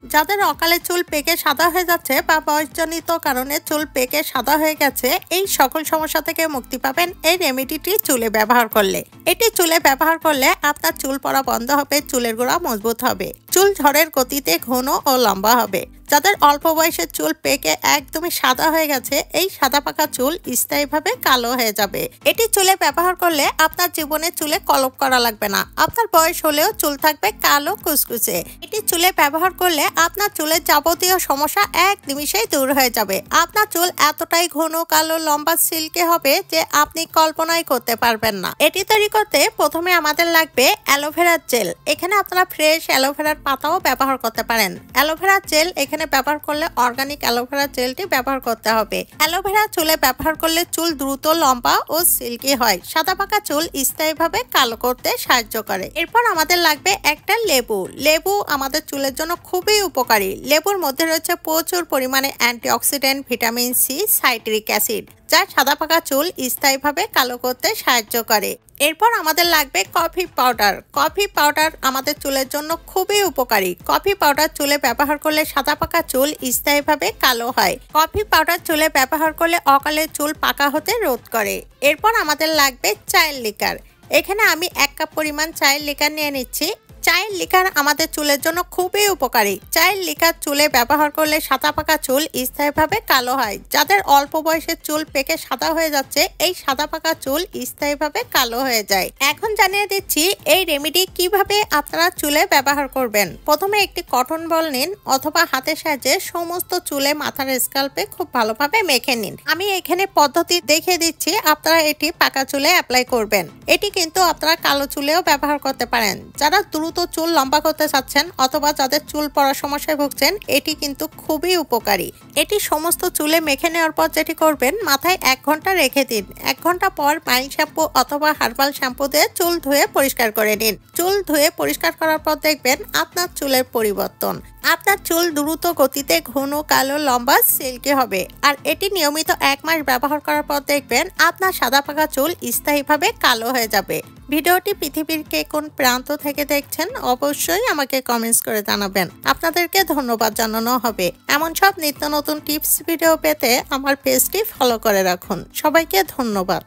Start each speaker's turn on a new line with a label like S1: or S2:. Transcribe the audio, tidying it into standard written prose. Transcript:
S1: যাদের অকালে চুল পেকে সাদা হয়ে যাচ্ছে বা বয়সজনিত কারণে চুল পেকে সাদা হয়ে গেছে, এই সকল সমস্যা থেকে মুক্তি পাবেন এই রেমেডিটি চুলে ব্যবহার করলে। এটি চুলে ব্যবহার করলে আপনার চুল পড়া বন্ধ হবে, চুলের গোড়া মজবুত হবে, চুল ঝড়ের গতিতে ঘন ও লম্বা হবে। যাদের অল্প বয়সের চুল পেকে একদমই সাদা হয়ে গেছে, এই সাদা পাকা চুল স্থায়ীভাবে কালো হয়ে যাবে। এটি চুলে ব্যবহার করলে আপনার জীবনে চুলে কলপ করা লাগবে না। আপনার বয়স হলেও চুল থাকবে কালো কুচকুচে। এটি চুলে ব্যবহার করলে আপনার চুলের যাবতীয় সমস্যা এক নিমিষেই দূর হয়ে যাবে। আপনার চুল এতটাই ঘন কালো লম্বা সিল্কে হবে যে আপনি কল্পনাই করতে পারবেন না। এটি তৈরি করতে প্রথমে আমাদের লাগবে অ্যালোভেরার জেল। এখানে আপনারা ফ্রেশ অ্যালোভেরার পাতাও ব্যবহার করতে পারেন। অ্যালোভেরার জেল এখানে ব্যবহার করলে অর্গানিক অ্যালোভেরা জেলটি ব্যবহার করতে হবে। অ্যালোভেরা চুলে ব্যবহার করলে চুল দ্রুত লম্বা ও সিল্কি হয়, সাদা পাকা চুল স্থায়ীভাবে কালো করতে সাহায্য করে। এরপর আমাদের লাগবে একটা লেবু। লেবু আমাদের চুলের জন্য খুবই উপকারী। লেবুর মধ্যে রয়েছে প্রচুর পরিমাণে antioxidant, vitamin C, citric acid, যা সাদা পাকা চুল স্থায়ীভাবে কালো করতে সাহায্য করে। এরপর আমাদের লাগবে কফি পাউডার। কফি পাউডার আমাদের চুলের জন্য খুবই উপকারী। কফি পাউডার চুলে ব্যবহার করলে সাদা পাকা চুল স্থায়ীভাবে কালো হয়। কফি পাউডার চুলে ব্যবহার করলে অকালে চুল পাকা হতে রোধ করে। এরপর আমাদের লাগবে চায়ের লিকার। এখানে আমি 1 কাপ পরিমাণ চায়ের লিকার নিয়ে নিচ্ছি। চায়ের লিকার আমাদের চুলের জন্য খুবই উপকারী। চায়ের লিকার চুলে ব্যবহার করলে সাদা পাকা চুল স্থায়ীভাবে কালো হয়। যাদের অল্প বয়সের চুল পেকে সাদা হয়ে যাচ্ছে, এই সাদা পাকা চুল স্থায়ীভাবে কালো হয়ে যায়। এখন জানিয়ে দিচ্ছি এই রেমেডি কিভাবে আপনারা চুলে ব্যবহার করবেন। প্রথমে একটি কটন বল নিন অথবা হাতের সাহায্যে সমস্ত চুলে মাথার স্ক্যাল্পে খুব ভালোভাবে মেখে নিন। আমি এখানে পদ্ধতি দেখিয়ে দিচ্ছি, আপনারা এটি পাকা চুলে অ্যাপ্লাই করবেন। এটি কিন্তু আপনারা কালো চুলেও ব্যবহার করতে পারেন। যারা দ্রুত চুল লম্বা করতে চাচ্ছেন অথবা যাদের চুল পড়ার সমস্যায় ভুগছেন, এটি কিন্তু খুবই উপকারী। এটি সমস্ত চুলে মেখে নেওয়ার পর যেটি করবেন, মাথায় 1 ঘন্টা রেখে দিন। 1 ঘন্টা পর মাইল্ড শ্যাম্পু অথবা হার্বাল শ্যাম্পু দিয়ে চুল ধুয়ে পরিষ্কার করে নিন। চুল ধুয়ে পরিষ্কার করার পর দেখবেন আপনার চুলের পরিবর্তন। আপনার চুল দ্রুত গতিতে ঘন কালো লম্বা সিল্কি হবে। আর এটি নিয়মিত 1 মাস ব্যবহার করার পর দেখবেন আপনার সাদা পাকা চুল স্থায়ীভাবে কালো হয়ে যাবে। ভিডিওটি পৃথিবীর কে কোন প্রান্ত থেকে দেখছেন অবশ্যই আমাকে কমেন্টস করে জানাবেন। আপনাদেরকে ধন্যবাদ জানানো হবে। এমন সব নিত্য নতুন টিপস ভিডিও পেতে আমার পেজটি ফলো করে রাখুন। সবাইকে ধন্যবাদ।